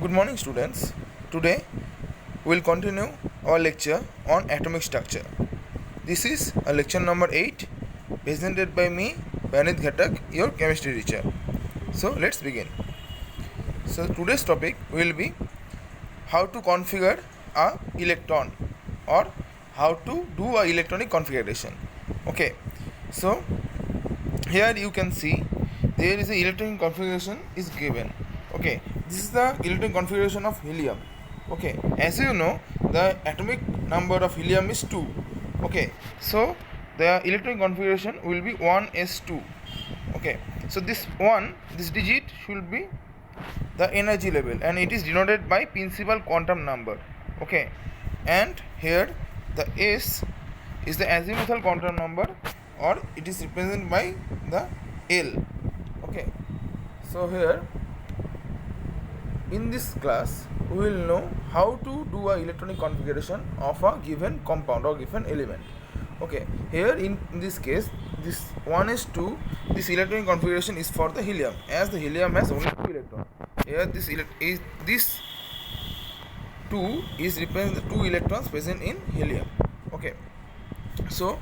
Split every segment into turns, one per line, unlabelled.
Good morning, students. Today we will continue our lecture on atomic structure. This is a lecture number 8 presented by me, Banit Ghatak, your chemistry teacher. So let's begin. So today's topic will be how to configure a electron or how to do a electronic configuration. Okay. So here you can see there is a electronic configuration is given. Okay, this is the electronic configuration of helium. Okay, as you know, the atomic number of helium is 2. Okay, so the electronic configuration will be 1s2. Okay, so this digit should be the energy level and it is denoted by principal quantum number. Okay, and here the s is the azimuthal quantum number, or it is represented by the L. Okay, so here in this class we will know how to do a electronic configuration of a given compound or given element. Okay, here in this case this 1s2, this electronic configuration is for the helium, as the helium has only 2 electrons. Here this 2 is representing the 2 electrons present in helium. Okay, so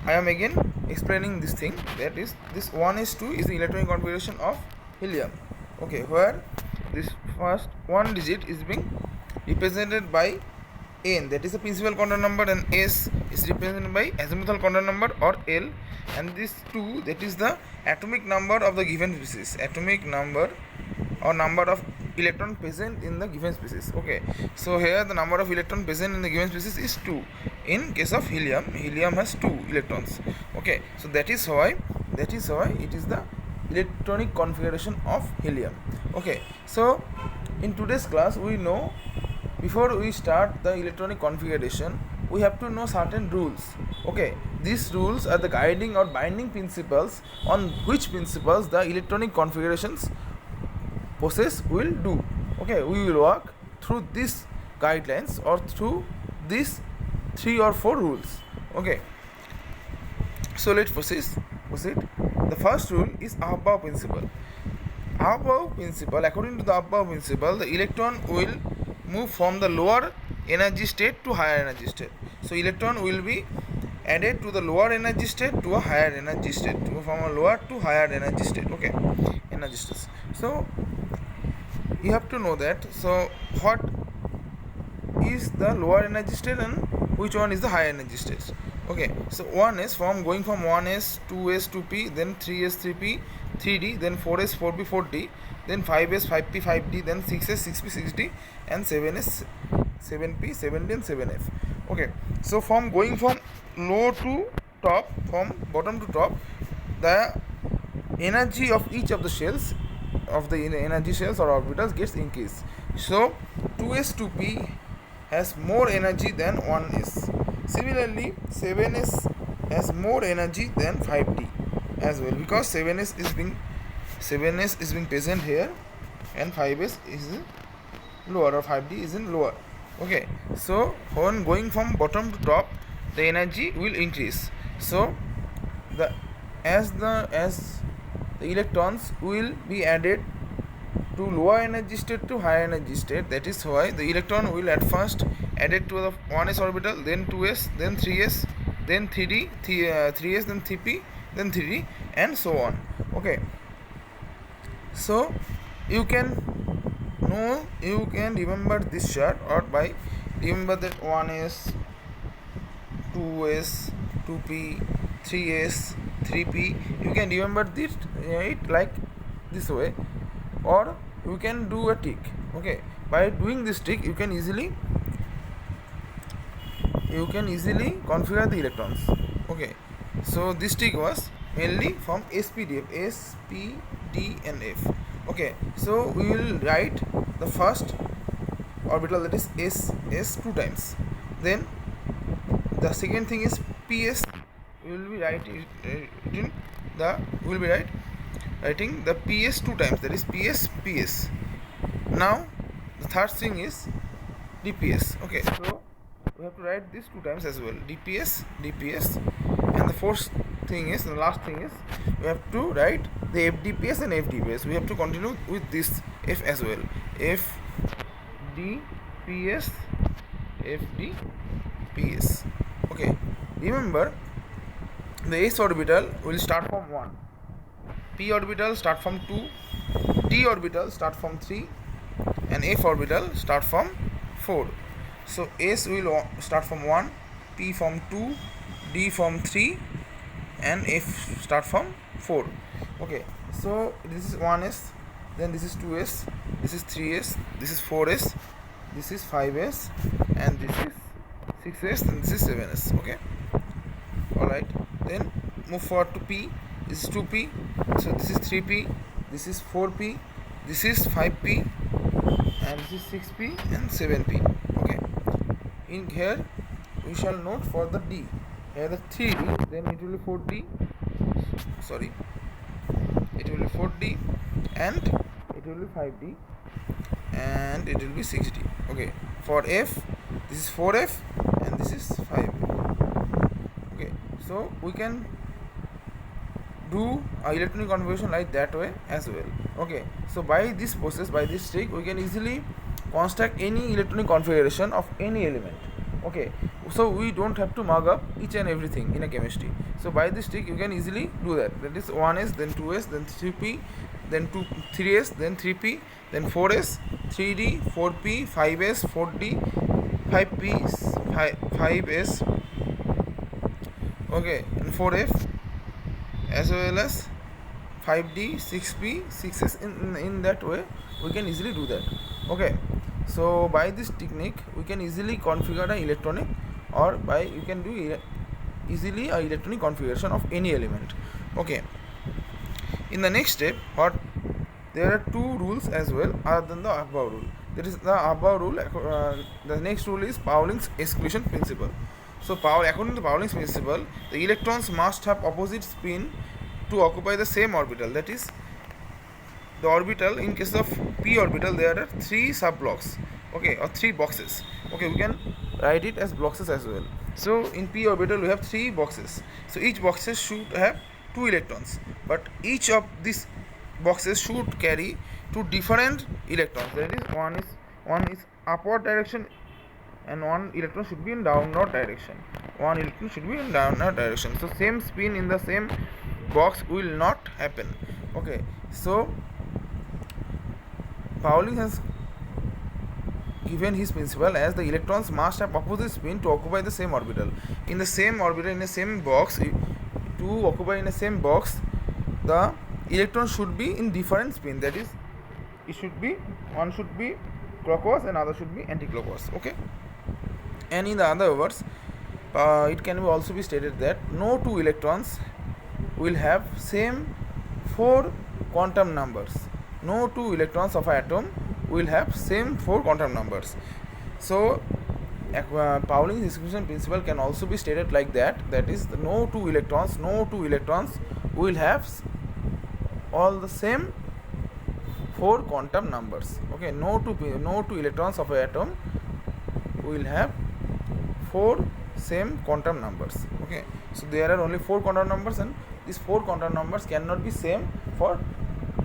I am again explaining this thing, that is this 1s2 is the electronic configuration of helium. Okay, where this first one digit is being represented by n, that is the principal quantum number, and s is represented by azimuthal quantum number or L, and this 2, that is the atomic number of the given species, atomic number or number of electron present in the given species. Okay, so here the number of electron present in the given species is 2. In case of helium has 2 electrons. Okay, so that is why it is the electronic configuration of helium. Okay, so in today's class we know, before we start the electronic configuration we have to know certain rules. Okay, these rules are the guiding or binding principles on which principles the electronic configurations process will do. Okay, we will work through these guidelines or through these 3 or 4 rules. Okay, so let's proceed. The first rule is Ahbau principle. Ahbau principle, according to the Ahbau principle, the electron will move from the lower energy state to higher energy state. So electron will be added to the lower energy state to a higher energy state, from a lower to higher energy state. Okay, energy states. So you have to know that. So what is the lower energy state and which one is the higher energy state? Okay, so 1s going from 1s, 2s, 2p, then 3s, 3p, 3d, then 4s, 4p, 4d, then 5s, 5p, 5d, then 6s, 6p, 6d, and 7s, 7p, 7d, and 7f. Okay, so going from low to top, from bottom to top, the energy of each of the shells, of the energy shells or orbitals, gets increased. So 2s, 2p has more energy than 1s. Similarly, 7s has more energy than 5d as well, because 7s is being present here and 5s is lower, or 5d is in lower. Okay, so when going from bottom to top, the energy will increase. So as the electrons will be added to lower energy state to higher energy state, that is why the electron will at first added to the 1s orbital, then 2s, then 3s, then 3d, 3s, then 3p, then 3d, and so on. Okay, so you can remember this chart, or by remember that 1s, 2s, 2p, 3s, 3p, you can remember it like this way, or you can do a tick. Okay, by doing this tick you can easily configure the electrons. Okay, so this tick was mainly from SPDF, S, P, D, and F. Okay, so we will write the first orbital, that is S 2 times. Then the second thing is PS. We will be writing the PS 2 times, that is PS. Now the third thing is DPS. Okay, so we have to write this 2 times as well, DPS, and the last thing is we have to write the FDPS and FDPS. We have to continue with this F as well. FDPS, FDPS. Okay, remember the s orbital will start from 1, p orbital start from 2, d orbital start from 3, and f orbital start from 4. So s will start from 1, p from 2, d from 3, and f start from 4. Okay, so this is 1s, then this is 2s, this is 3s, this is 4s, this is 5s, and this is 6s, and this is 7s. Okay, alright, then move forward to p. This is 2p, so this is 3p, this is 4p, this is 5p, and this is 6p and 7p. Okay, in here we shall note for the d, here the 3d, then it will be 4d, sorry, it will be 4d, and it will be 5d, and it will be 6d. Okay, for f this is 4f and this is 5f. Okay, so we can do a electronic configuration like that way as well. Okay, so by this process, by this trick, we can easily construct any electronic configuration of any element. Okay, so we don't have to mug up each and everything in a chemistry. So by this trick you can easily do that. That is 1s, then 2s, then 3p, then 3s, then 3p, then 4s, 3d, 4p, 5s, 4d, 5p, 5s, okay, and 4f, as well as 5d, 6p, 6s. In that way we can easily do that. Okay, so by this technique we can easily configure an electronic, or by you can do easily a electronic configuration of any element. Okay, in the next step, there are two rules as well other than the above rule. There is the above rule. The next rule is Paulink's exclusion principle. So according to Paulink's principle, the electrons must have opposite spin to occupy the same orbital. That is, the orbital, in case of p orbital, there are 3 sub blocks, okay, or 3 boxes. Okay, we can write it as boxes as well. So in p orbital we have 3 boxes. So each boxes should have 2 electrons, but each of these boxes should carry 2 different electrons. That is, one is upward direction, and 1 electron should be in downward direction. 1 electron should be in downward direction. So same spin in the same box will not happen. Okay, so Pauling has given his principle as the electrons must have opposite spin to occupy the same orbital. In the same orbital, in the same box, to occupy in the same box, the electron should be in different spin. That is, it should be, one should be clockwise and other should be anti-clockwise. Okay, and in the other words, it can also be stated that no 2 electrons will have same 4 quantum numbers. No 2 electrons of an atom will have same 4 quantum numbers. So Pauling's exclusion principle can also be stated like that. That is, no 2 electrons will have all the same 4 quantum numbers. Okay, no 2 electrons of an atom will have 4 same quantum numbers. Okay, so there are only 4 quantum numbers, and these 4 quantum numbers cannot be same for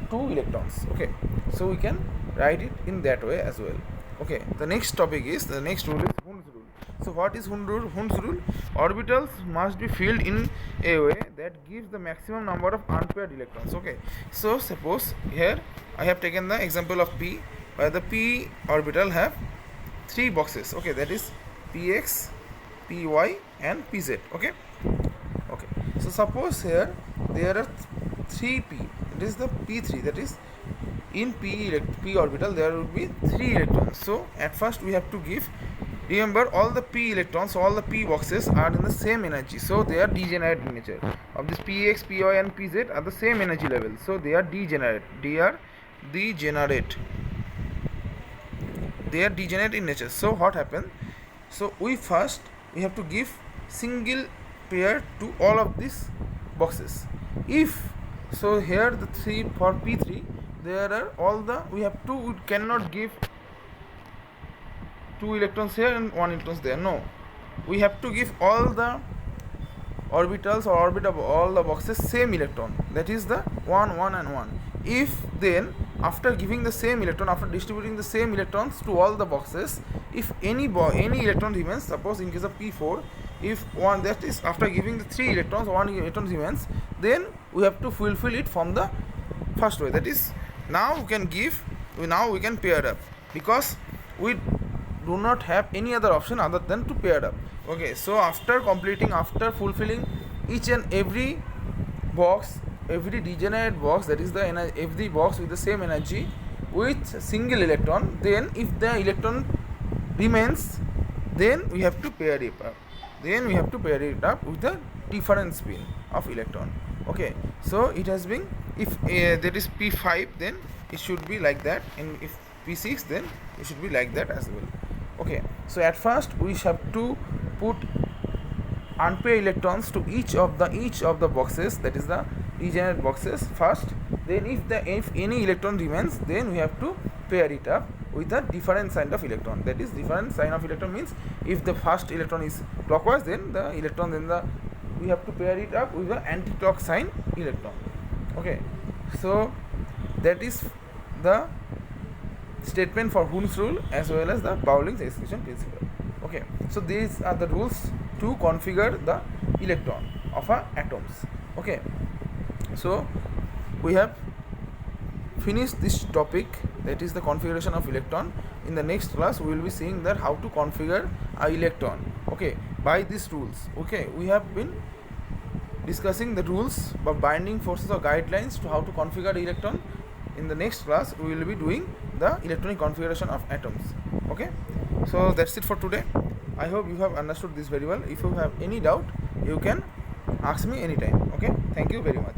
2 electrons. Okay, so we can write it in that way as well. Okay, the next rule is Hund's rule. So what is Hund's rule? Orbitals must be filled in a way that gives the maximum number of unpaired electrons. Okay, so suppose here I have taken the example of p, where the p orbital have 3 boxes. Okay, that is px, py, and pz. Okay, so suppose here there are 3p. It is the p3. That is, in p orbital there will be 3 electrons. So at first we have to give, remember, all the p electrons, all the p boxes are in the same energy, so they are degenerate in nature. Of this px, py, and pz are the same energy level, so they are degenerate. They are degenerate in nature. So what happens? So we have to give single pair to all of these boxes. If so, here the 3 for p3, there are all the, we cannot give 2 electrons here and 1 electrons there. No, we have to give all the orbitals or orbit of all the boxes same electron, that is the 1 1 and 1. If then after giving the same electron, after distributing the same electrons to all the boxes, if any electron remains, suppose in case of P4, if one, that is after giving the 3 electrons, 1 electron remains, then we have to fulfill it from the first way, that is now we can pair it up, because we do not have any other option other than to pair it up. Okay, so after fulfilling each and every box, every degenerate box, that is the every box with the same energy with single electron, then if the electron remains, then we have to pair it up. With the different spin of electron. Okay, so it has been, if that is P5, then it should be like that, and if P6, then it should be like that as well. Okay, so at first we have to put unpaired electrons to each of the boxes, that is the degenerate boxes first. Then if any electron remains, then we have to pair it up with a different sign of electron. That is, different sign of electron means if the first electron is clockwise, then the electron, we have to pair it up with the anti-clock sign electron. Okay, so that is the statement for Hund's rule as well as the Pauling's exclusion principle. Okay, so these are the rules to configure the electron of our atoms. Okay, so we have finished this topic, that is the configuration of electron. In the next class we will be seeing that how to configure a electron, okay, by these rules. Okay, we have been discussing the rules of binding forces or guidelines to how to configure the electron. In the next class we will be doing the electronic configuration of atoms. Okay, so that's it for today. I hope you have understood this very well. If you have any doubt, you can ask me anytime. Okay, thank you very much.